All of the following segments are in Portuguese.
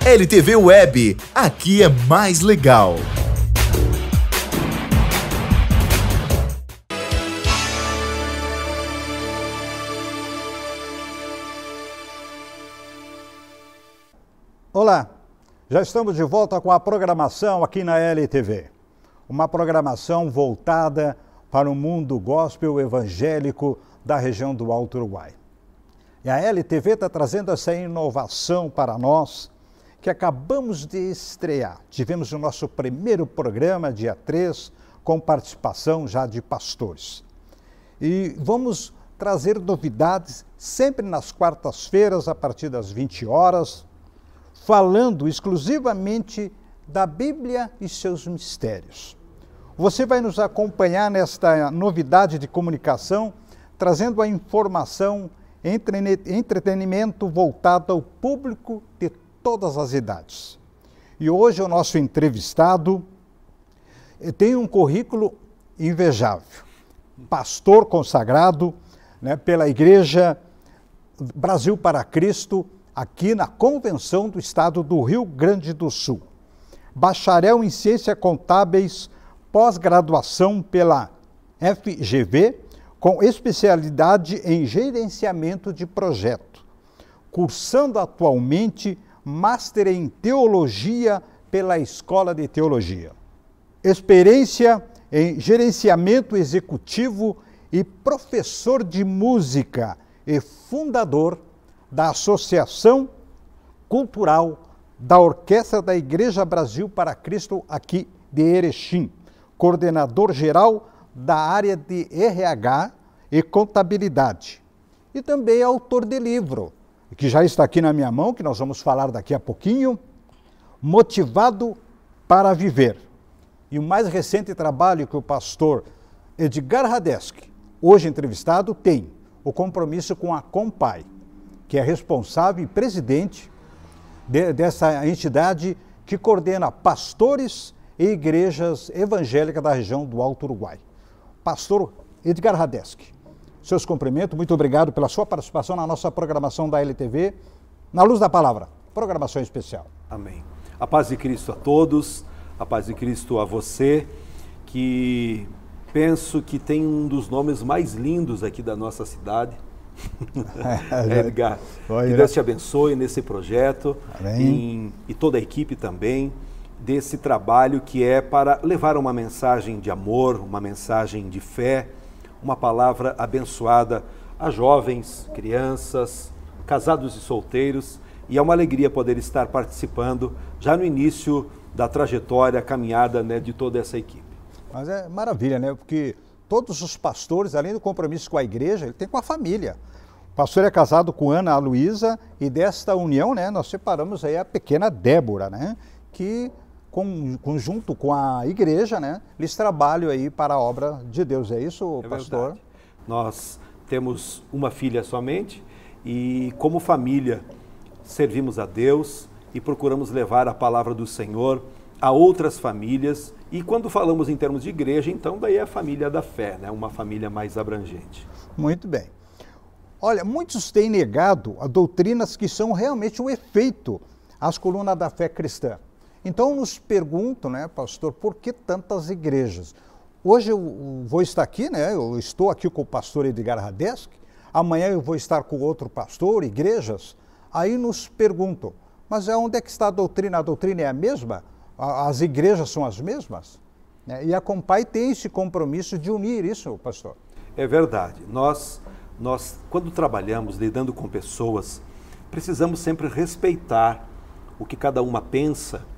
LTV Web, aqui é mais legal. Olá, já estamos de volta com a programação aqui na LTV. Uma programação voltada para o mundo gospel evangélico da região do Alto Uruguai. E a LTV está trazendo essa inovação para nós, que acabamos de estrear. Tivemos o nosso primeiro programa, dia 3, com participação já de pastores. E vamos trazer novidades sempre nas quartas-feiras, a partir das 20 horas, falando exclusivamente da Bíblia e seus mistérios. Você vai nos acompanhar nesta novidade de comunicação, trazendo a informação, entretenimento voltado ao público de todas as idades. E hoje o nosso entrevistado tem um currículo invejável. Pastor consagrado, né, pela Igreja Brasil para Cristo, aqui na Convenção do Estado do Rio Grande do Sul. Bacharel em Ciências Contábeis, pós-graduação pela FGV, com especialidade em gerenciamento de projeto. Cursando atualmente Master em Teologia pela Escola de Teologia. Experiência em gerenciamento executivo e professor de música e fundador da Associação Cultural da Orquestra da Igreja Brasil para Cristo aqui de Erechim, coordenador geral da área de RH e contabilidade. E também autor de livro, que já está aqui na minha mão, que nós vamos falar daqui a pouquinho, Motivado para Viver. E o mais recente trabalho que o pastor Edgar Radeski, hoje entrevistado, tem o compromisso com a Compai, que é responsável e presidente dessa entidade que coordena pastores e igrejas evangélicas da região do Alto Uruguai. Pastor Edgar Radeski, seus cumprimentos, muito obrigado pela sua participação na nossa programação da LTV, na Luz da Palavra, programação especial. Amém. A paz de Cristo a todos, a paz de Cristo a você, que penso que tem um dos nomes mais lindos aqui da nossa cidade. Edgar, que Deus te abençoe nesse projeto e toda a equipe também, desse trabalho que é para levar uma mensagem de amor, uma mensagem de fé, uma palavra abençoada a jovens, crianças, casados e solteiros, e é uma alegria poder estar participando já no início da trajetória, caminhada, né, de toda essa equipe. Mas é maravilha, né? Porque todos os pastores, além do compromisso com a igreja, ele tem com a família. O pastor é casado com Ana Luísa e desta união, né, nós separamos aí a pequena Débora, né, que junto com a igreja, né, eles trabalham aí para a obra de Deus. É isso, pastor? Verdade. Nós temos uma filha somente e, como família, servimos a Deus e procuramos levar a palavra do Senhor a outras famílias. E quando falamos em termos de igreja, então daí é a família da fé, né? Uma família mais abrangente. Muito bem. Olha, muitos têm negado a doutrinas que são realmente o efeito às colunas da fé cristã. Então nos perguntam, né, pastor, por que tantas igrejas? Hoje eu vou estar aqui, né? Eu estou aqui com o pastor Edgar Radeski, amanhã eu vou estar com outro pastor, igrejas. Aí nos perguntam, mas onde é que está a doutrina? A doutrina é a mesma? As igrejas são as mesmas? E a Compai tem esse compromisso de unir isso, pastor. É verdade. Nós quando trabalhamos lidando com pessoas, precisamos sempre respeitar o que cada uma pensa,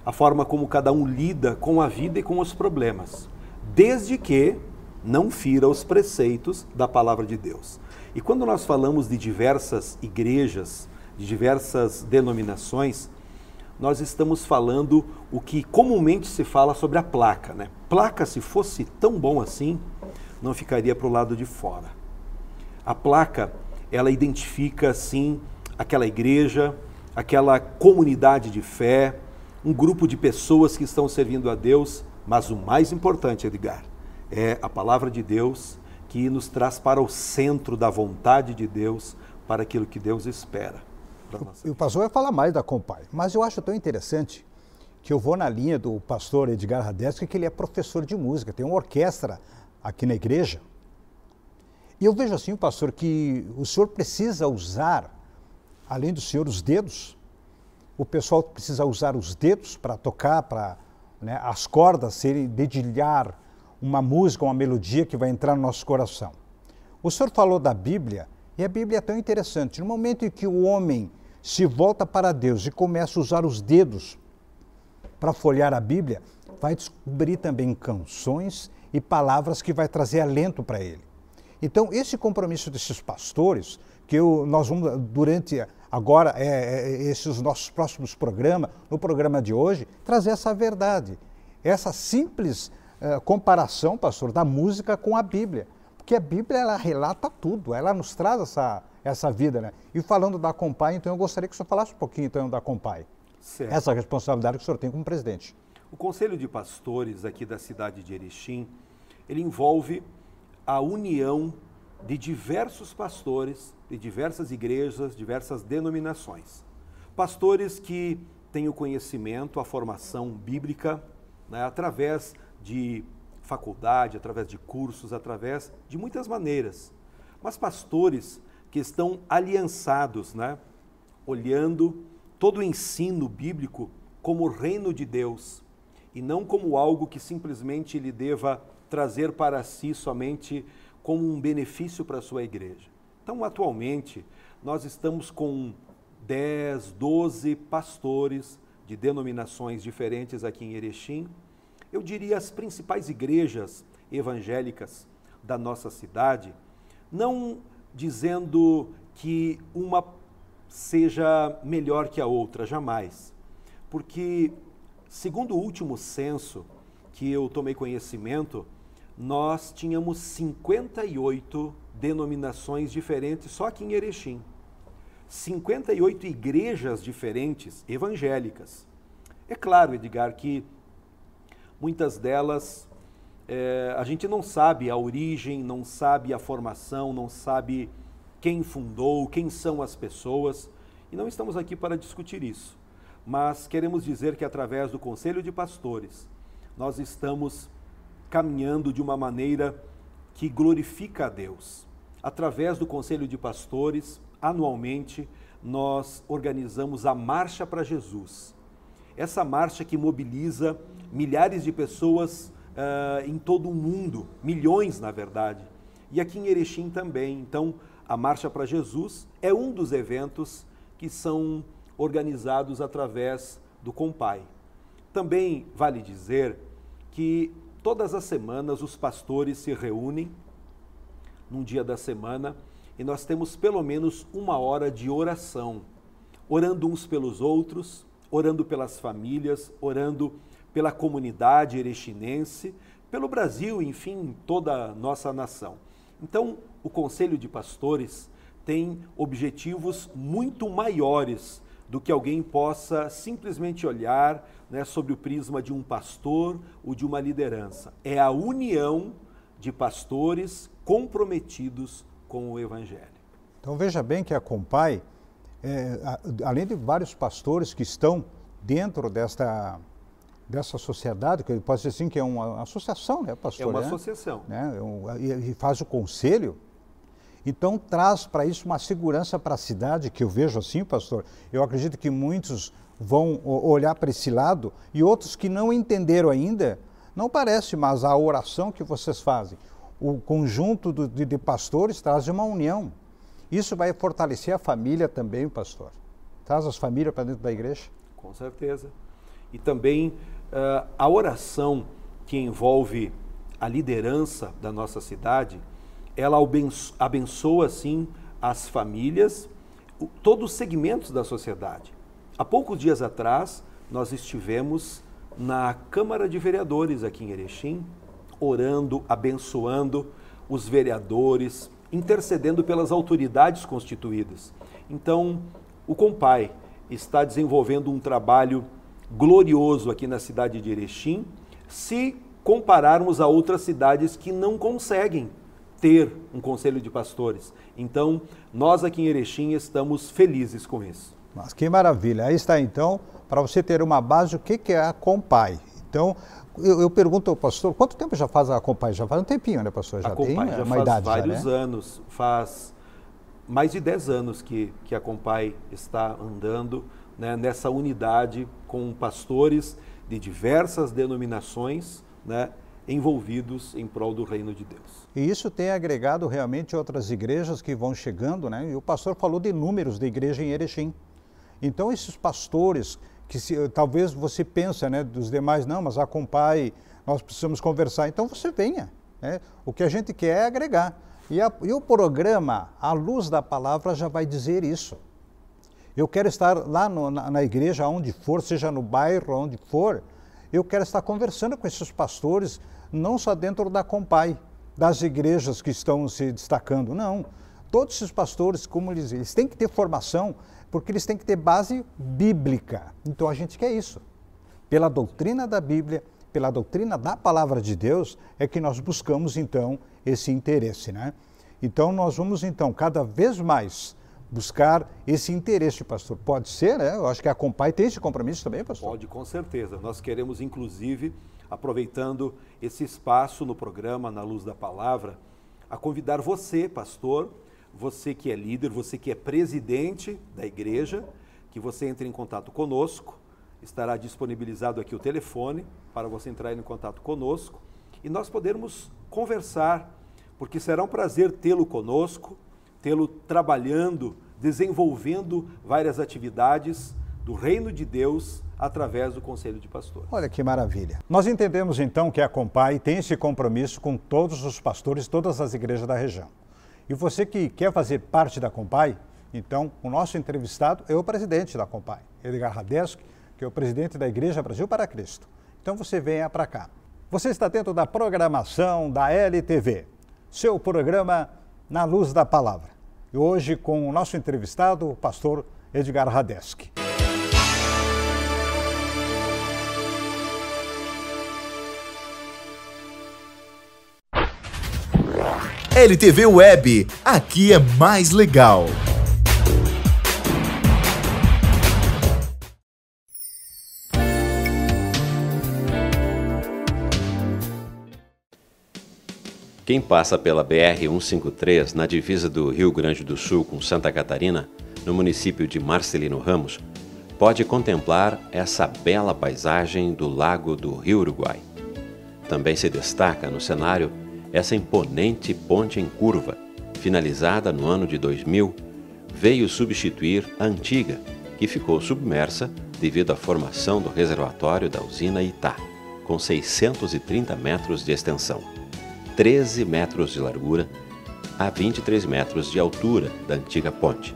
a forma como cada um lida com a vida e com os problemas, desde que não fira os preceitos da palavra de Deus. E quando nós falamos de diversas igrejas, de diversas denominações, nós estamos falando o que comumente se fala sobre a placa, né? Placa, se fosse tão bom assim, não ficaria para o lado de fora. A placa, ela identifica, sim, aquela igreja, aquela comunidade de fé, um grupo de pessoas que estão servindo a Deus, mas o mais importante, Edgar, é a palavra de Deus que nos traz para o centro da vontade de Deus, para aquilo que Deus espera. para nós. E o pastor vai falar mais da Compai, mas eu acho tão interessante que eu vou na linha do pastor Edgar Radetzky, que ele é professor de música, tem uma orquestra aqui na igreja. E eu vejo assim, pastor, que o senhor precisa usar, além do senhor, os dedos. O pessoal precisa usar os dedos para tocar, para, né, as cordas serem, dedilhar uma música, uma melodia que vai entrar no nosso coração. O senhor falou da Bíblia, e a Bíblia é tão interessante. No momento em que o homem se volta para Deus e começa a usar os dedos para folhear a Bíblia, vai descobrir também canções e palavras que vai trazer alento para ele. Então, esse compromisso desses pastores, que nós vamos, durante agora, esses nossos próximos programas, no programa de hoje, trazer essa verdade, essa simples comparação, pastor, da música com a Bíblia. Porque a Bíblia, ela relata tudo, ela nos traz essa vida, né? E falando da Compai, então eu gostaria que o senhor falasse um pouquinho então da Compai. Certo. Essa responsabilidade que o senhor tem como presidente. O Conselho de Pastores aqui da cidade de Erechim, ele envolve a união de diversos pastores, de diversas igrejas, diversas denominações. Pastores que têm o conhecimento, a formação bíblica, né, através de faculdade, através de cursos, através de muitas maneiras. Mas pastores que estão aliançados, né, olhando todo o ensino bíblico como o reino de Deus e não como algo que simplesmente ele deva trazer para si somente como um benefício para a sua igreja. Então, atualmente, nós estamos com 10, 12 pastores de denominações diferentes aqui em Erechim. Eu diria as principais igrejas evangélicas da nossa cidade, não dizendo que uma seja melhor que a outra, jamais. Porque, segundo o último censo que eu tomei conhecimento, nós tínhamos 58 denominações diferentes só aqui em Erechim. 58 igrejas diferentes, evangélicas. É claro, Edgar, que muitas delas a gente não sabe a origem, não sabe a formação, não sabe quem fundou, quem são as pessoas, e não estamos aqui para discutir isso. Mas queremos dizer que através do Conselho de Pastores, nós estamos caminhando de uma maneira que glorifica a Deus. Através do Conselho de Pastores, anualmente, nós organizamos a Marcha para Jesus. Essa marcha que mobiliza milhares de pessoas em todo o mundo, milhões na verdade, e aqui em Erechim também. Então, a Marcha para Jesus é um dos eventos que são organizados através do Compai. Também vale dizer que todas as semanas os pastores se reúnem num dia da semana e nós temos pelo menos 1 hora de oração, orando uns pelos outros, orando pelas famílias, orando pela comunidade erechinense, pelo Brasil, enfim, toda a nossa nação. Então, o Conselho de Pastores tem objetivos muito maiores do que alguém possa simplesmente olhar, né, sobre o prisma de um pastor ou de uma liderança. É a união de pastores comprometidos com o Evangelho. Então veja bem que a Compai, além de vários pastores que estão dentro dessa sociedade, que pode ser assim que é uma associação, né, pastor? É uma associação. Né, e faz o conselho. Então traz para isso uma segurança para a cidade, que eu vejo assim, pastor. Eu acredito que muitos vão olhar para esse lado e outros que não entenderam ainda, não parece, mas a oração que vocês fazem, o conjunto de pastores traz uma união. Isso vai fortalecer a família também, pastor. Traz as famílias para dentro da igreja. Com certeza. E também a oração que envolve a liderança da nossa cidade, ela abençoa, sim, as famílias, todos os segmentos da sociedade. Há poucos dias atrás, nós estivemos na Câmara de Vereadores aqui em Erechim, orando, abençoando os vereadores, intercedendo pelas autoridades constituídas. Então, o Compai está desenvolvendo um trabalho glorioso aqui na cidade de Erechim, se compararmos a outras cidades que não conseguem ter um conselho de pastores. Então, nós aqui em Erechim estamos felizes com isso. Mas que maravilha. Aí está então, para você ter uma base, o que é a Compai. Então, eu pergunto ao pastor, quanto tempo já faz a Compai? Já faz um tempinho, né, pastor? Já tem já uma faz idade vários já, né? anos, faz mais de 10 anos que a Compai está andando, né, nessa unidade com pastores de diversas denominações, né, envolvidos em prol do reino de Deus. E isso tem agregado realmente outras igrejas que vão chegando, né? E o pastor falou de números de igreja em Erechim. Então esses pastores, talvez você pensa, né, dos demais, não, mas a Compai, nós precisamos conversar, então você venha. Né? O que a gente quer é agregar. E o programa, à luz da palavra, já vai dizer isso. Eu quero estar lá na igreja, onde for, seja no bairro, onde for, eu quero estar conversando com esses pastores, não só dentro da Compai, das igrejas que estão se destacando, não. Todos esses pastores, como eles têm que ter formação, porque eles têm que ter base bíblica. Então a gente quer isso. Pela doutrina da Bíblia, pela doutrina da palavra de Deus, é que nós buscamos então esse interesse, né? Então nós vamos então cada vez mais buscar esse interesse, pastor. Pode ser, né? Eu acho que a Compai tem esse compromisso também, pastor. Pode, com certeza. Nós queremos, inclusive, aproveitando esse espaço no programa Na Luz da Palavra, a convidar você, pastor, você que é líder, você que é presidente da igreja, que você entre em contato conosco. Estará disponibilizado aqui o telefone para você entrar em contato conosco e nós podermos conversar, porque será um prazer tê-lo conosco, tê-lo trabalhando, desenvolvendo várias atividades do reino de Deus através do Conselho de Pastores. Olha que maravilha. Nós entendemos então que a Compai tem esse compromisso com todos os pastores, todas as igrejas da região. E você que quer fazer parte da Compai, então o nosso entrevistado é o presidente da Compai, Edgar Radeski, que é o presidente da Igreja Brasil para Cristo. Então você venha para cá. Você está dentro da programação da LTV, seu programa Na Luz da Palavra. E hoje com o nosso entrevistado, o pastor Edgar Radeski. LTV Web, aqui é mais legal. Quem passa pela BR-153, na divisa do Rio Grande do Sul com Santa Catarina, no município de Marcelino Ramos, pode contemplar essa bela paisagem do Lago do Rio Uruguai. Também se destaca no cenário essa imponente ponte em curva, finalizada no ano de 2000, veio substituir a antiga, que ficou submersa devido à formação do reservatório da usina Itá, com 630 metros de extensão, 13 metros de largura a 23 metros de altura da antiga ponte.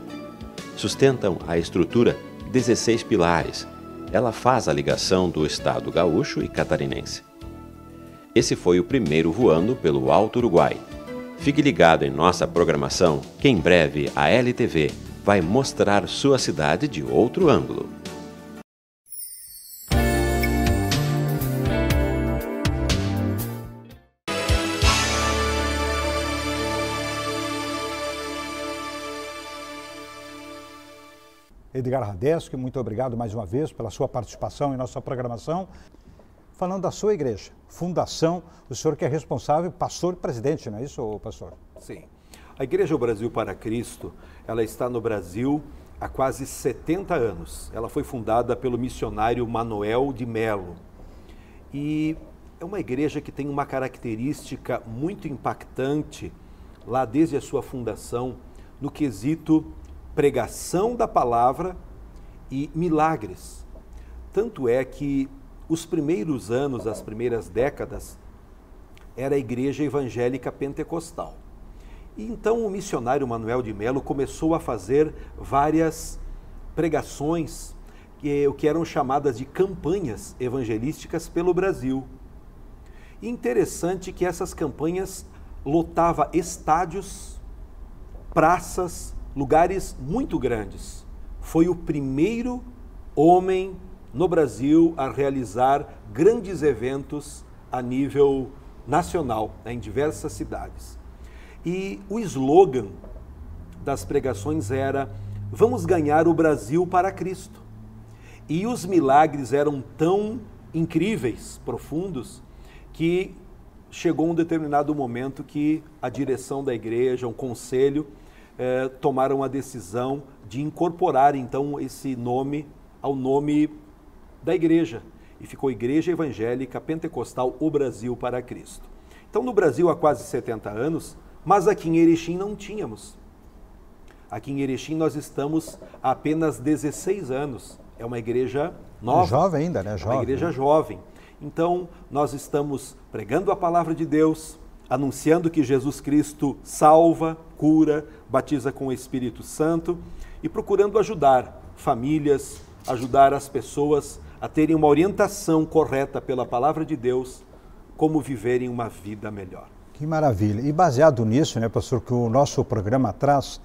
Sustentam a estrutura 16 pilares. Ela faz a ligação do estado gaúcho e catarinense. Esse foi o primeiro voando pelo Alto Uruguai. Fique ligado em nossa programação, que em breve a LTV vai mostrar sua cidade de outro ângulo. Edgar Radeski, muito obrigado mais uma vez pela sua participação em nossa programação. Falando da sua igreja, fundação, o senhor que é responsável, pastor e presidente, não é isso, pastor? Sim. A Igreja Brasil para Cristo, ela está no Brasil há quase 70 anos. Ela foi fundada pelo missionário Manuel de Melo. E é uma igreja que tem uma característica muito impactante, lá desde a sua fundação, no quesito pregação da palavra e milagres. Tanto é que os primeiros anos, as primeiras décadas, era a igreja evangélica pentecostal. E então o missionário Manuel de Melo começou a fazer várias pregações, o que eram chamadas de campanhas evangelísticas pelo Brasil. E interessante que essas campanhas lotavam estádios, praças, lugares muito grandes. Foi o primeiro homem no Brasil a realizar grandes eventos a nível nacional, em diversas cidades. E o slogan das pregações era vamos ganhar o Brasil para Cristo. E os milagres eram tão incríveis, profundos, que chegou um determinado momento que a direção da igreja, um conselho, tomaram a decisão de incorporar então esse nome ao nome da igreja. E ficou Igreja Evangélica Pentecostal O Brasil para Cristo. Então no Brasil há quase 70 anos, mas aqui em Erechim não tínhamos. Aqui em Erechim nós estamos há apenas 16 anos. É uma igreja nova. Jovem ainda, né? Jovem. Uma igreja jovem. Então, nós estamos pregando a palavra de Deus, anunciando que Jesus Cristo salva, cura, batiza com o Espírito Santo e procurando ajudar famílias, ajudar as pessoas a terem uma orientação correta pela palavra de Deus, como viverem uma vida melhor. Que maravilha. E baseado nisso, né, pastor, que o nosso programa traz,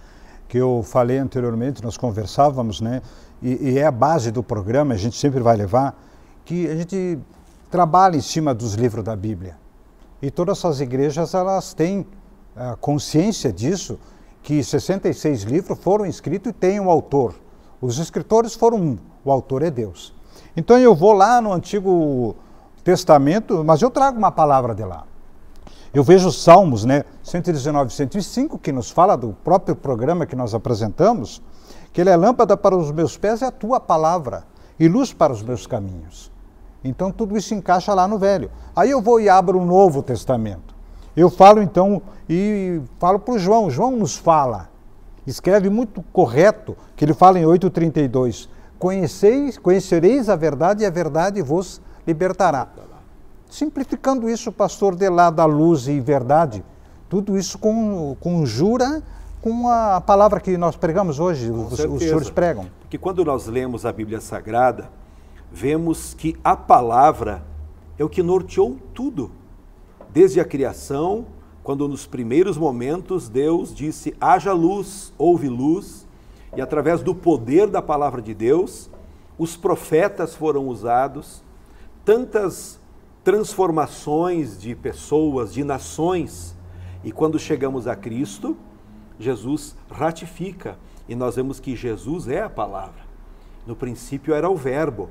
que eu falei anteriormente, nós conversávamos, né, e é a base do programa, a gente sempre vai levar, que a gente trabalha em cima dos livros da Bíblia. E todas essas igrejas, elas têm consciência disso, que 66 livros foram escritos e tem um autor. Os escritores foram um, o autor é Deus. Então eu vou lá no Antigo Testamento, mas eu trago uma palavra de lá. Eu vejo os Salmos, né, 119 e 105, que nos fala do próprio programa que nós apresentamos, que ele é lâmpada para os meus pés, é a tua palavra, e luz para os meus caminhos. Então tudo isso encaixa lá no Velho. Aí eu vou e abro o Novo Testamento. Eu falo então, e falo para o João. João nos fala, escreve muito correto, que ele fala em 8,32. Conhecereis a verdade e a verdade vos libertará. Simplificando isso, pastor, de lá da luz e verdade, tudo isso conjura com a palavra que nós pregamos hoje, os senhores pregam. Porque quando nós lemos a Bíblia Sagrada, vemos que a palavra é o que norteou tudo. Desde a criação, quando nos primeiros momentos Deus disse, haja luz, houve luz, e através do poder da palavra de Deus, os profetas foram usados, tantas transformações de pessoas, de nações, e quando chegamos a Cristo, Jesus ratifica, e nós vemos que Jesus é a palavra. No princípio era o verbo,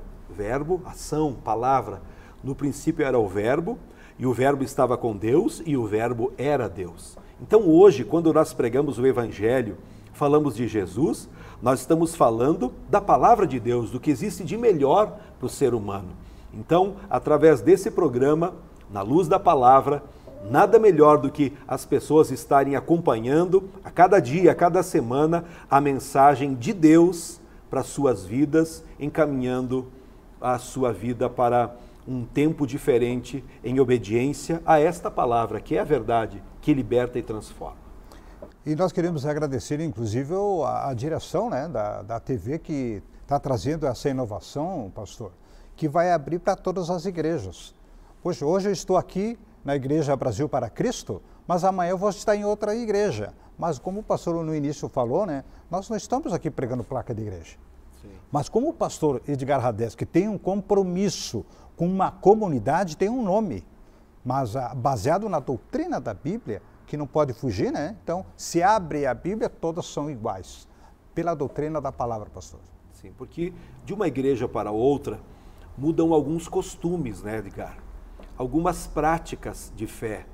ação, palavra. No princípio era o verbo, e o verbo estava com Deus, e o verbo era Deus. Então hoje, quando nós pregamos o Evangelho, falamos de Jesus, nós estamos falando da palavra de Deus, do que existe de melhor para o ser humano. Então, através desse programa, na luz da palavra, nada melhor do que as pessoas estarem acompanhando a cada dia, a cada semana, a mensagem de Deus para as suas vidas, encaminhando a sua vida para um tempo diferente em obediência a esta palavra, que é a verdade, que liberta e transforma. E nós queremos agradecer, inclusive, a direção, né, da TV que está trazendo essa inovação, pastor, que vai abrir para todas as igrejas. Hoje eu estou aqui na Igreja Brasil para Cristo, mas amanhã eu vou estar em outra igreja. Mas como o pastor no início falou, né, nós não estamos aqui pregando placa de igreja. Sim. Mas como o pastor Edgar Radetzky tem um compromisso com uma comunidade, tem um nome, mas baseado na doutrina da Bíblia, que não pode fugir, né? Então, se abre a Bíblia, todas são iguais, pela doutrina da palavra, pastor. Sim, porque de uma igreja para outra, mudam alguns costumes, né, Edgar? Algumas práticas de fé.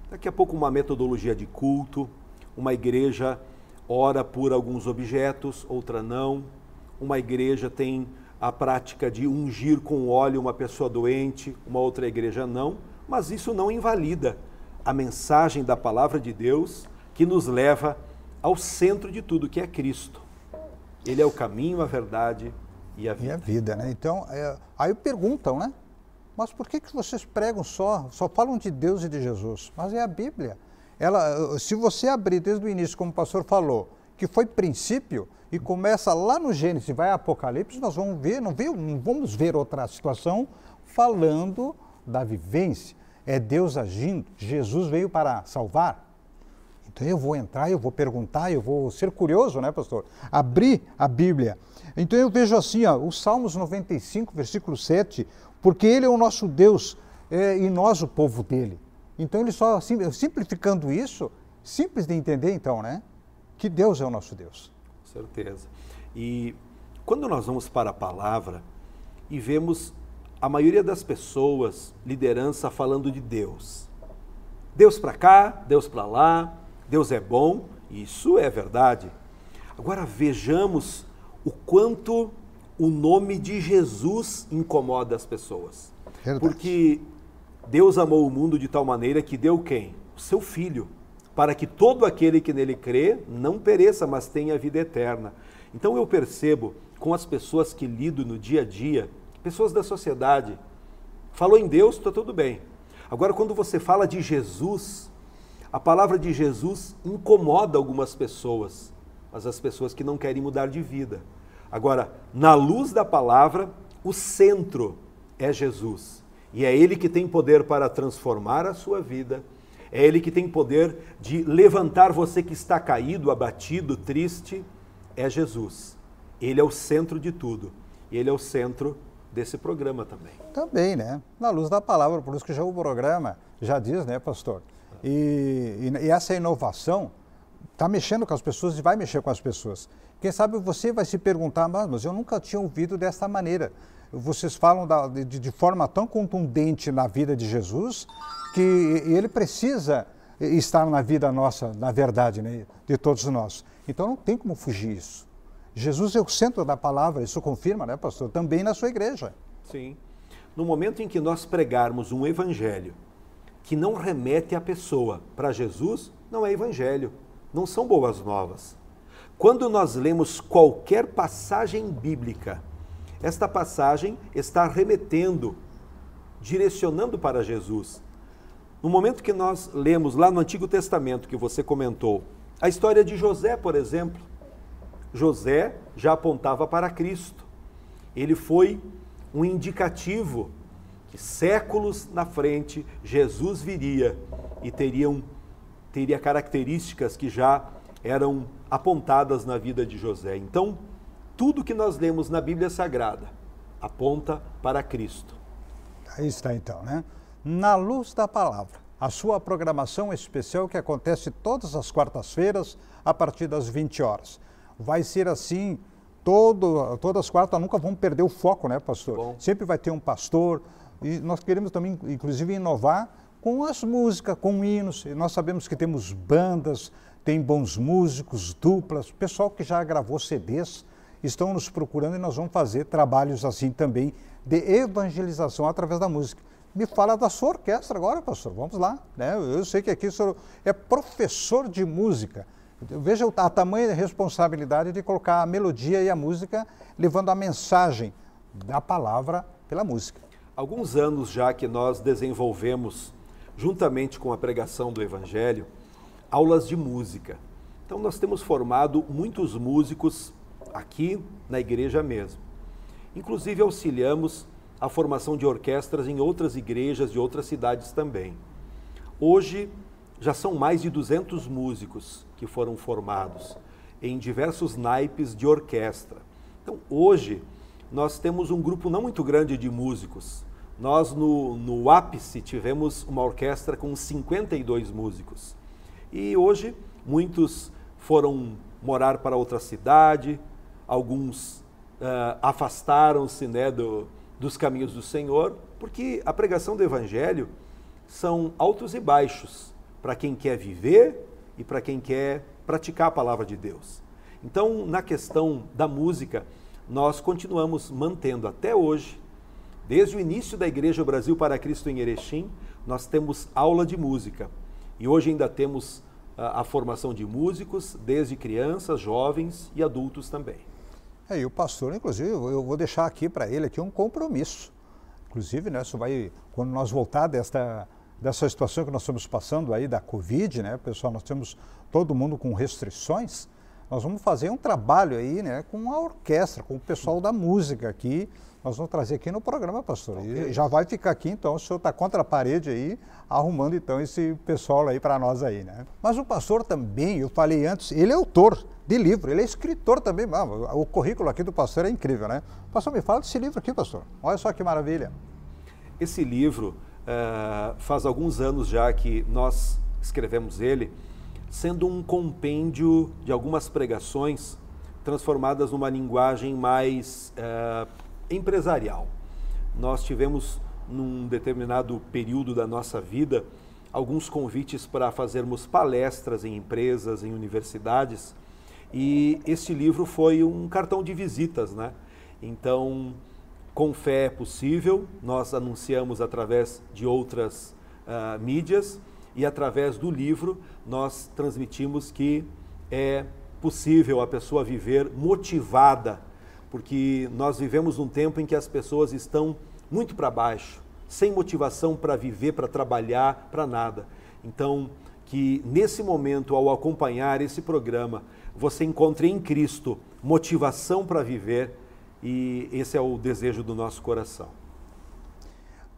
Daqui a pouco uma metodologia de culto, uma igreja ora por alguns objetos, outra não. Uma igreja tem a prática de ungir com óleo uma pessoa doente, uma outra igreja não, mas isso não invalida a mensagem da palavra de Deus que nos leva ao centro de tudo, que é Cristo. Ele é o caminho, a verdade e a vida. E a vida, né? Então, aí perguntam, né? Mas por que vocês pregam só falam de Deus e de Jesus? Mas é a Bíblia. Se você abrir desde o início, como o pastor falou, que foi princípio, e começa lá no Gênesis, vai a Apocalipse, nós vamos ver, não vamos ver outra situação falando da vivência. É Deus agindo, Jesus veio para salvar. Então eu vou entrar, eu vou perguntar, eu vou ser curioso, né, pastor? Abrir a Bíblia. Então eu vejo assim, ó, o Salmos 95, versículo 7, porque Ele é o nosso Deus e nós o povo dEle. Então ele só, simplificando isso, simples de entender então, né? Que Deus é o nosso Deus. Com certeza. E quando nós vamos para a palavra e vemos a maioria das pessoas, liderança, falando de Deus. Deus para cá, Deus para lá, Deus é bom, isso é verdade. Agora vejamos o quanto o nome de Jesus incomoda as pessoas. Verdade. Porque Deus amou o mundo de tal maneira que deu quem? O seu Filho, para que todo aquele que nele crê não pereça, mas tenha vida eterna. Então eu percebo com as pessoas que lido no dia a dia, pessoas da sociedade, falou em Deus, está tudo bem. Agora, quando você fala de Jesus, a palavra de Jesus incomoda algumas pessoas, mas as pessoas que não querem mudar de vida. Agora, na luz da palavra, o centro é Jesus. E é Ele que tem poder para transformar a sua vida, é Ele que tem poder de levantar você que está caído, abatido, triste, é Jesus. Ele é o centro de tudo. E Ele é o centro desse programa também. Também, né? Na luz da palavra, por isso que já o programa já diz, né, pastor? E essa inovação está mexendo com as pessoas e vai mexer com as pessoas. Quem sabe você vai se perguntar, mas eu nunca tinha ouvido dessa maneira. Vocês falam de forma tão contundente na vida de Jesus que ele precisa estar na vida nossa, na verdade, né, de todos nós. Então não tem como fugir isso. Jesus é o centro da palavra, isso confirma, né, pastor? Também na sua igreja. Sim. No momento em que nós pregarmos um evangelho que não remete a pessoa para Jesus, não é evangelho, não são boas novas. Quando nós lemos qualquer passagem bíblica, esta passagem está remetendo, direcionando para Jesus. No momento que nós lemos lá no Antigo Testamento, que você comentou, a história de José, por exemplo, José já apontava para Cristo. Ele foi um indicativo que séculos na frente Jesus viria e teria características que já eram apontadas na vida de José. Então, tudo que nós lemos na Bíblia Sagrada aponta para Cristo. Aí está então, né? Na luz da palavra, a sua programação especial que acontece todas as quartas-feiras a partir das 20 horas. Vai ser assim, todas as quartas, nunca vamos perder o foco, né, pastor? Bom. Sempre vai ter um pastor e nós queremos também, inclusive, inovar com as músicas, com hinos. E nós sabemos que temos bandas, tem bons músicos, duplas, pessoal que já gravou CDs, estão nos procurando e nós vamos fazer trabalhos assim também de evangelização através da música. Me fala da sua orquestra agora, pastor, vamos lá, né? Eu sei que aqui o senhor é professor de música. Veja a tamanha responsabilidade de colocar a melodia e a música, levando a mensagem da palavra pela música. Alguns anos já que nós desenvolvemos, juntamente com a pregação do Evangelho, aulas de música. Então nós temos formado muitos músicos aqui na igreja mesmo. Inclusive auxiliamos a formação de orquestras em outras igrejas de outras cidades também. Hoje já são mais de 200 músicos que foram formados em diversos naipes de orquestra. Então hoje nós temos um grupo não muito grande de músicos. Nós no ápice tivemos uma orquestra com 52 músicos. E hoje muitos foram morar para outra cidade, alguns afastaram-se, né, dos caminhos do Senhor, porque a pregação do Evangelho são altos e baixos para quem quer viver e para quem quer praticar a palavra de Deus. Então, na questão da música, nós continuamos mantendo até hoje, desde o início da Igreja Brasil para Cristo em Erechim, nós temos aula de música. E hoje ainda temos a formação de músicos, desde crianças, jovens e adultos também. E o pastor, inclusive, eu vou deixar aqui para ele aqui um compromisso. Inclusive, né, isso vai, quando nós voltar dessa situação que nós estamos passando aí da Covid, né, pessoal, nós temos todo mundo com restrições, nós vamos fazer um trabalho aí, né, com a orquestra, com o pessoal da música aqui, nós vamos trazer aqui no programa, pastor. Okay. E já vai ficar aqui, então, o senhor está contra a parede aí, arrumando, então, esse pessoal aí para nós aí, né. Mas o pastor também, eu falei antes, ele é autor de livro, ele é escritor também, o currículo aqui do pastor é incrível, né. Pastor, me fala desse livro aqui, pastor, olha só que maravilha. Esse livro, faz alguns anos já que nós escrevemos ele, sendo um compêndio de algumas pregações transformadas numa linguagem mais empresarial. Nós tivemos, num determinado período da nossa vida, alguns convites para fazermos palestras em empresas, em universidades, e este livro foi um cartão de visitas, né? Então, com fé é possível, nós anunciamos através de outras mídias, e através do livro nós transmitimos que é possível a pessoa viver motivada, porque nós vivemos num tempo em que as pessoas estão muito para baixo, sem motivação para viver, para trabalhar, para nada. Então, que nesse momento, ao acompanhar esse programa, você encontre em Cristo motivação para viver, e esse é o desejo do nosso coração.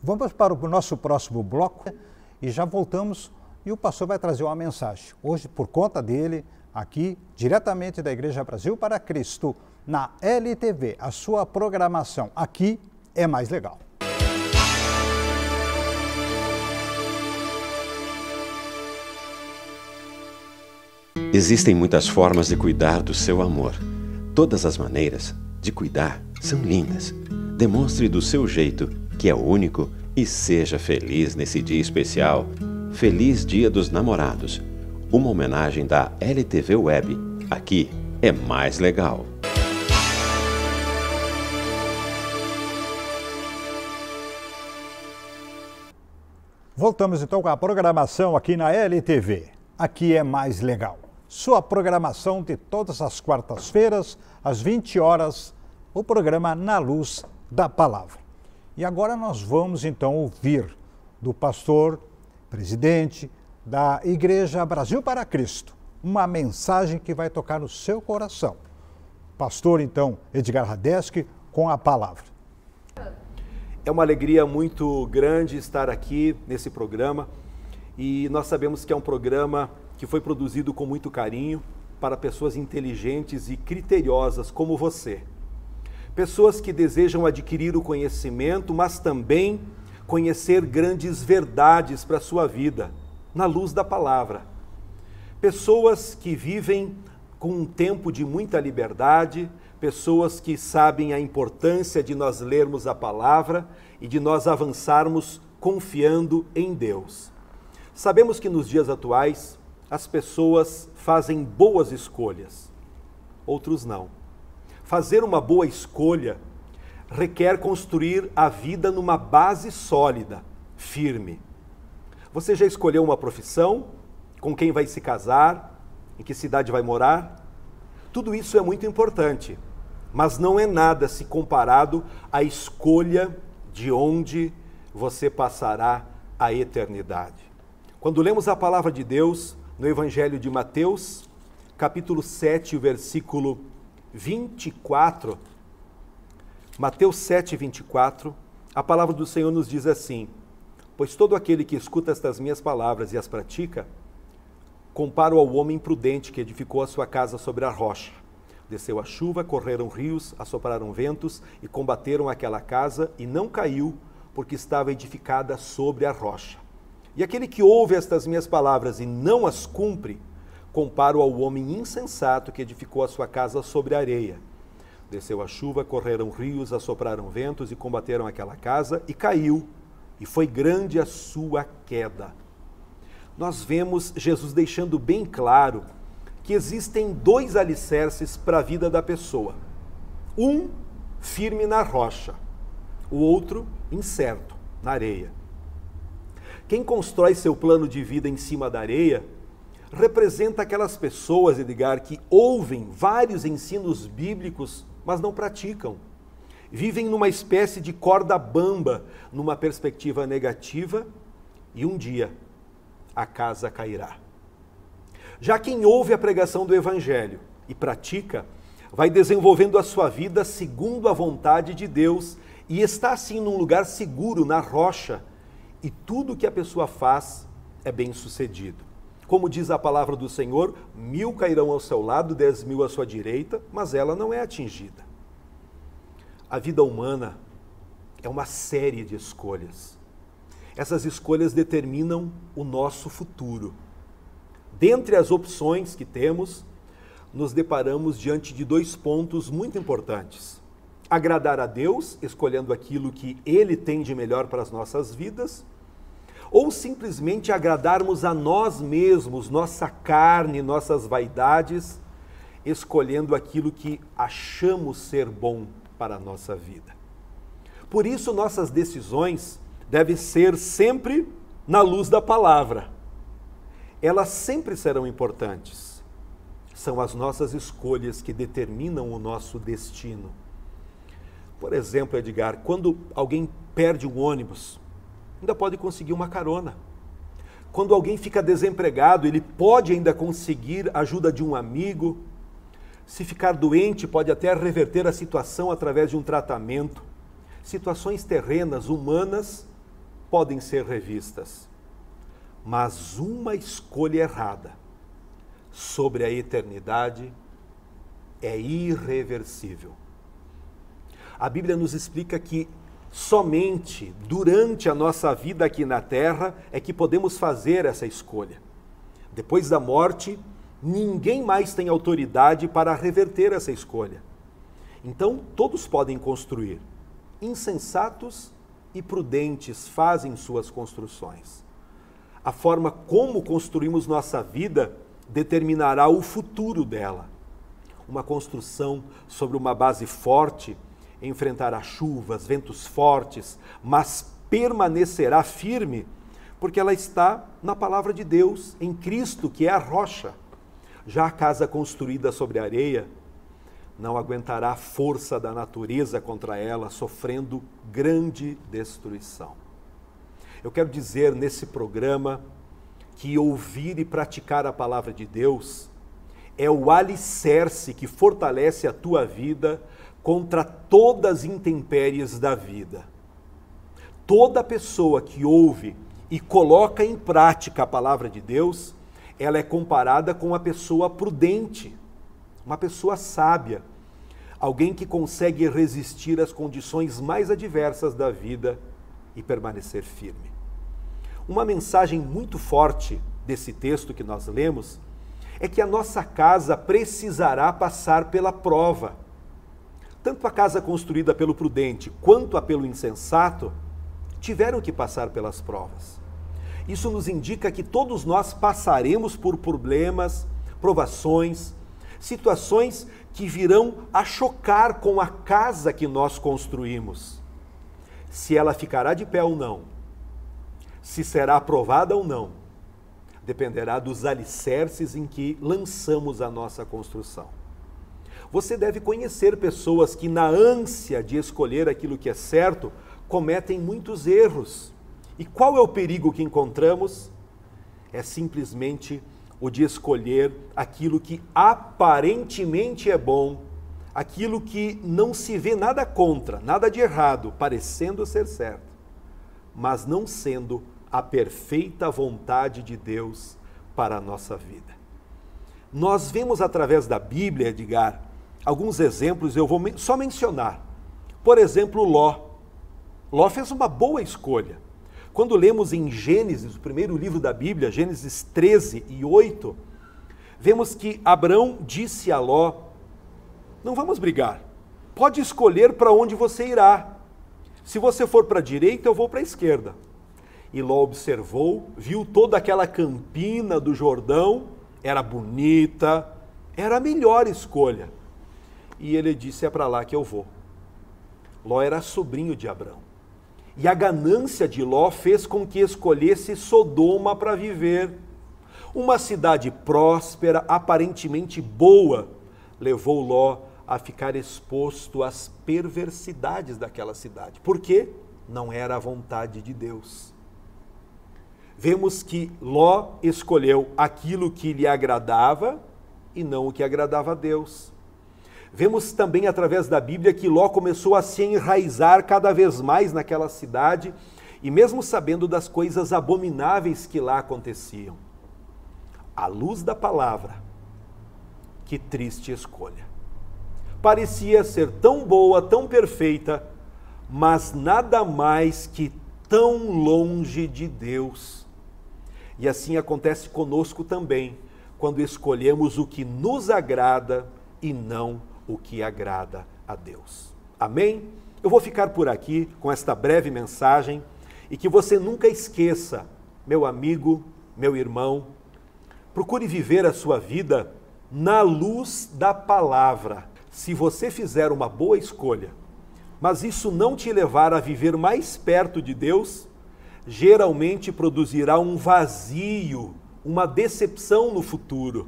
Vamos para o nosso próximo bloco e já voltamos, e o pastor vai trazer uma mensagem. Hoje, por conta dele, aqui, diretamente da Igreja Brasil para Cristo, na LTV, a sua programação aqui é mais legal. Existem muitas formas de cuidar do seu amor. Todas as maneiras de cuidar são lindas. Demonstre do seu jeito que é único e seja feliz nesse dia especial. Feliz Dia dos Namorados. Uma homenagem da LTV Web. Aqui é mais legal. Voltamos então com a programação aqui na LTV. Aqui é mais legal. Sua programação de todas as quartas-feiras, às 20 horas, o programa Na Luz da Palavra. E agora nós vamos então ouvir do pastor, presidente da Igreja Brasil para Cristo, uma mensagem que vai tocar no seu coração. Pastor, então, Edgar Radeski, com a palavra. É uma alegria muito grande estar aqui nesse programa, e nós sabemos que é um programa que foi produzido com muito carinho para pessoas inteligentes e criteriosas como você. Pessoas que desejam adquirir o conhecimento, mas também conhecer grandes verdades para a sua vida, na luz da palavra. Pessoas que vivem com um tempo de muita liberdade, pessoas que sabem a importância de nós lermos a palavra e de nós avançarmos confiando em Deus. Sabemos que nos dias atuais as pessoas fazem boas escolhas, outros não. Fazer uma boa escolha requer construir a vida numa base sólida, firme. Você já escolheu uma profissão? Com quem vai se casar? Em que cidade vai morar? Tudo isso é muito importante, mas não é nada se comparado à escolha de onde você passará a eternidade. Quando lemos a palavra de Deus no Evangelho de Mateus, capítulo 7, versículo 24, Mateus 7, 24, a palavra do Senhor nos diz assim: pois todo aquele que escuta estas minhas palavras e as pratica, comparo ao homem prudente que edificou a sua casa sobre a rocha. Desceu a chuva, correram rios, assopraram ventos e combateram aquela casa, e não caiu, porque estava edificada sobre a rocha. E aquele que ouve estas minhas palavras e não as cumpre, comparo ao homem insensato que edificou a sua casa sobre a areia. Desceu a chuva, correram rios, assopraram ventos e combateram aquela casa, e caiu, e foi grande a sua queda. Nós vemos Jesus deixando bem claro que existem dois alicerces para a vida da pessoa. Um firme na rocha, o outro incerto, na areia. Quem constrói seu plano de vida em cima da areia representa aquelas pessoas, Edgar, que ouvem vários ensinos bíblicos, mas não praticam. Vivem numa espécie de corda bamba, numa perspectiva negativa, e um dia a casa cairá. Já quem ouve a pregação do Evangelho e pratica, vai desenvolvendo a sua vida segundo a vontade de Deus e está assim num lugar seguro, na rocha, e tudo que a pessoa faz é bem sucedido. Como diz a palavra do Senhor, 1000 cairão ao seu lado, 10.000 à sua direita, mas ela não é atingida. A vida humana é uma série de escolhas. Essas escolhas determinam o nosso futuro. Dentre as opções que temos, nos deparamos diante de dois pontos muito importantes. Agradar a Deus, escolhendo aquilo que Ele tem de melhor para as nossas vidas, ou simplesmente agradarmos a nós mesmos, nossa carne, nossas vaidades, escolhendo aquilo que achamos ser bom para a nossa vida. Por isso, nossas decisões devem ser sempre na luz da palavra. Elas sempre serão importantes. São as nossas escolhas que determinam o nosso destino. Por exemplo, Edgar, quando alguém perde um ônibus, ainda pode conseguir uma carona. Quando alguém fica desempregado, ele pode ainda conseguir a ajuda de um amigo. Se ficar doente, pode até reverter a situação através de um tratamento. Situações terrenas, humanas, podem ser revistas. Mas uma escolha errada sobre a eternidade é irreversível. A Bíblia nos explica que somente durante a nossa vida aqui na Terra é que podemos fazer essa escolha. Depois da morte, ninguém mais tem autoridade para reverter essa escolha. Então, todos podem construir. Insensatos e prudentes fazem suas construções. A forma como construímos nossa vida determinará o futuro dela. Uma construção sobre uma base forte enfrentará chuvas, ventos fortes, mas permanecerá firme, porque ela está na palavra de Deus, em Cristo, que é a rocha. Já a casa construída sobre a areia não aguentará a força da natureza contra ela, sofrendo grande destruição. Eu quero dizer nesse programa que ouvir e praticar a palavra de Deus é o alicerce que fortalece a tua vida contra todas as intempéries da vida. Toda pessoa que ouve e coloca em prática a palavra de Deus, ela é comparada com uma pessoa prudente, uma pessoa sábia, alguém que consegue resistir às condições mais adversas da vida e permanecer firme. Uma mensagem muito forte desse texto que nós lemos é que a nossa casa precisará passar pela prova. Tanto a casa construída pelo prudente quanto a pelo insensato tiveram que passar pelas provas. Isso nos indica que todos nós passaremos por problemas, provações, situações que virão a chocar com a casa que nós construímos. Se ela ficará de pé ou não, se será aprovada ou não, dependerá dos alicerces em que lançamos a nossa construção. Você deve conhecer pessoas que, na ânsia de escolher aquilo que é certo, cometem muitos erros. E qual é o perigo que encontramos? É simplesmente o de escolher aquilo que aparentemente é bom, aquilo que não se vê nada contra, nada de errado, parecendo ser certo, mas não sendo a perfeita vontade de Deus para a nossa vida. Nós vemos através da Bíblia, Edgar, alguns exemplos, eu vou só mencionar. Por exemplo, Ló. Ló fez uma boa escolha. Quando lemos em Gênesis, o primeiro livro da Bíblia, Gênesis 13 e 8, vemos que Abrão disse a Ló: não vamos brigar, pode escolher para onde você irá. Se você for para a direita, eu vou para a esquerda. E Ló observou, viu toda aquela campina do Jordão, era bonita, era a melhor escolha. E ele disse: é para lá que eu vou. Ló era sobrinho de Abrão. E a ganância de Ló fez com que escolhesse Sodoma para viver. Uma cidade próspera, aparentemente boa, levou Ló a ficar exposto às perversidades daquela cidade. Por quê? Não era a vontade de Deus. Vemos que Ló escolheu aquilo que lhe agradava e não o que agradava a Deus. Vemos também através da Bíblia que Ló começou a se enraizar cada vez mais naquela cidade, e mesmo sabendo das coisas abomináveis que lá aconteciam. À luz da palavra, que triste escolha. Parecia ser tão boa, tão perfeita, mas nada mais que tão longe de Deus. E assim acontece conosco também, quando escolhemos o que nos agrada e não o que agrada a Deus. Amém? Eu vou ficar por aqui com esta breve mensagem e que você nunca esqueça, meu amigo, meu irmão, procure viver a sua vida na luz da palavra. Se você fizer uma boa escolha, mas isso não te levar a viver mais perto de Deus, geralmente produzirá um vazio, uma decepção no futuro.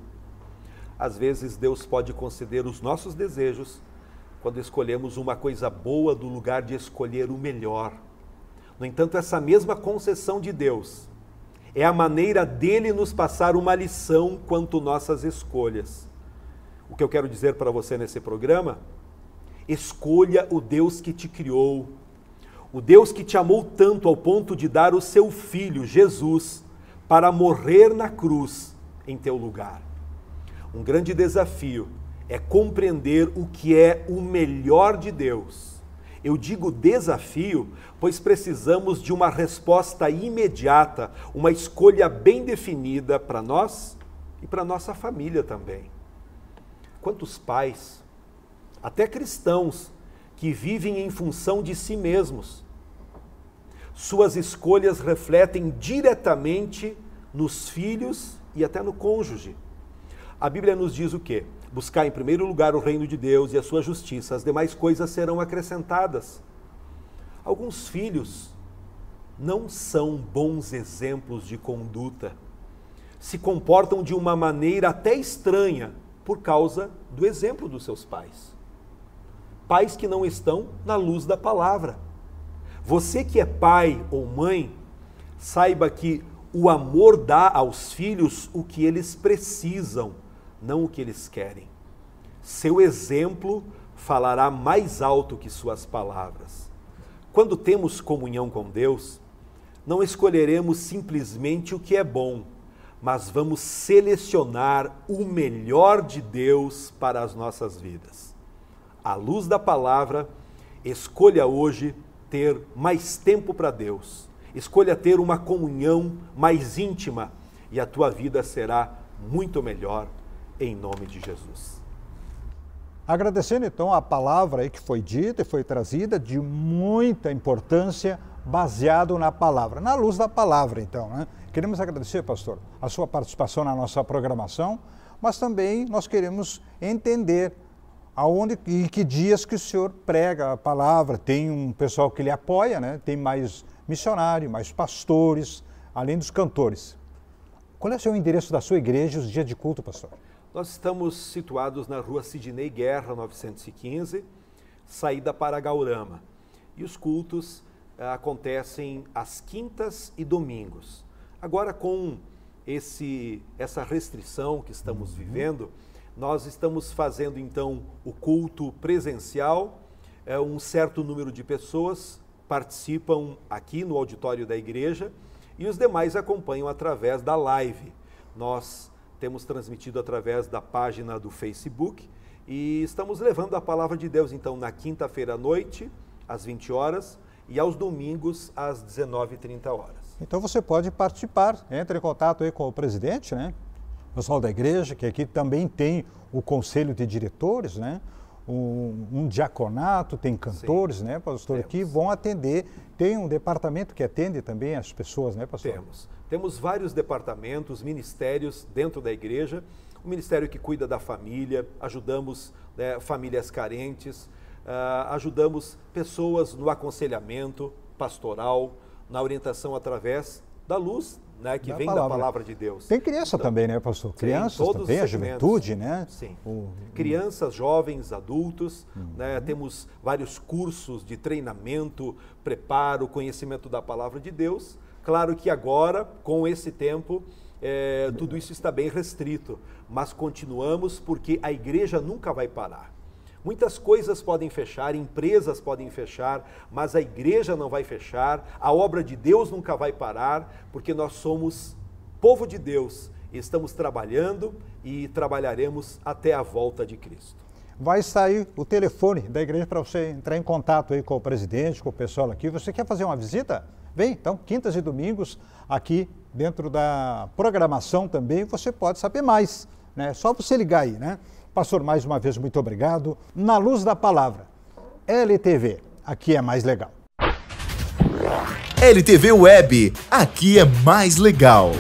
Às vezes Deus pode conceder os nossos desejos quando escolhemos uma coisa boa do lugar de escolher o melhor. No entanto, essa mesma concessão de Deus é a maneira dele nos passar uma lição quanto nossas escolhas. O que eu quero dizer para você nesse programa? Escolha o Deus que te criou, o Deus que te amou tanto ao ponto de dar o seu Filho, Jesus, para morrer na cruz em teu lugar. Um grande desafio é compreender o que é o melhor de Deus. Eu digo desafio, pois precisamos de uma resposta imediata, uma escolha bem definida para nós e para nossa família também. Quantos pais, até cristãos, que vivem em função de si mesmos. Suas escolhas refletem diretamente nos filhos e até no cônjuge. A Bíblia nos diz o quê? Buscar em primeiro lugar o reino de Deus e a sua justiça, as demais coisas serão acrescentadas. Alguns filhos não são bons exemplos de conduta, se comportam de uma maneira até estranha por causa do exemplo dos seus pais. Pais que não estão na luz da palavra. Você que é pai ou mãe, saiba que o amor dá aos filhos o que eles precisam, não o que eles querem. Seu exemplo falará mais alto que suas palavras. Quando temos comunhão com Deus, não escolheremos simplesmente o que é bom, mas vamos selecionar o melhor de Deus para as nossas vidas. À luz da palavra, escolha hoje ter mais tempo para Deus. Escolha ter uma comunhão mais íntima e a tua vida será muito melhor, em nome de Jesus. Agradecendo então a palavra aí que foi dita e foi trazida, de muita importância, baseado na palavra, na luz da palavra então, né? Queremos agradecer, pastor, a sua participação na nossa programação, mas também nós queremos entender aonde e que dias que o senhor prega a palavra. Tem um pessoal que lhe apoia, né? Tem mais missionário, mais pastores, além dos cantores. Qual é o seu endereço da sua igreja, os dias de culto, pastor? Nós estamos situados na rua Sidney Guerra, 915, saída para Gaurama. E os cultos acontecem às quintas e domingos. Agora, com essa restrição que estamos vivendo, nós estamos fazendo então o culto presencial. Um certo número de pessoas participam aqui no auditório da igreja e os demais acompanham através da live. Nós temos transmitido através da página do Facebook e estamos levando a palavra de Deus então na quinta-feira à noite, às 20 horas, e aos domingos às 19h30. Então você pode participar, entre em contato aí com o presidente, né? O pessoal da igreja, que aqui também tem o conselho de diretores, né? Um diaconato, tem cantores, né, pastor, que vão atender. Tem um departamento que atende também as pessoas, né, pastor? Temos vários departamentos, ministérios dentro da igreja. O ministério que cuida da família, ajudamos famílias carentes, ajudamos pessoas no aconselhamento pastoral, na orientação através da luz, né, que vem da palavra de Deus. Tem criança então, também, né, pastor? Crianças também, a juventude, né? Sim. Crianças, jovens, adultos, né? Temos vários cursos de treinamento, preparo, conhecimento da palavra de Deus. Claro que agora, com esse tempo, tudo isso está bem restrito, mas continuamos porque a igreja nunca vai parar. Muitas coisas podem fechar, empresas podem fechar, mas a igreja não vai fechar, a obra de Deus nunca vai parar, porque nós somos povo de Deus, estamos trabalhando e trabalharemos até a volta de Cristo. vai sair o telefone da igreja para você entrar em contato aí com o presidente, com o pessoal aqui. Você quer fazer uma visita? Vem, então, quintas e domingos, aqui dentro da programação também, você pode saber mais, né? Só você ligar aí, né? Pastor, mais uma vez, muito obrigado. Na luz da palavra, LTV, aqui é mais legal. LTV Web, aqui é mais legal.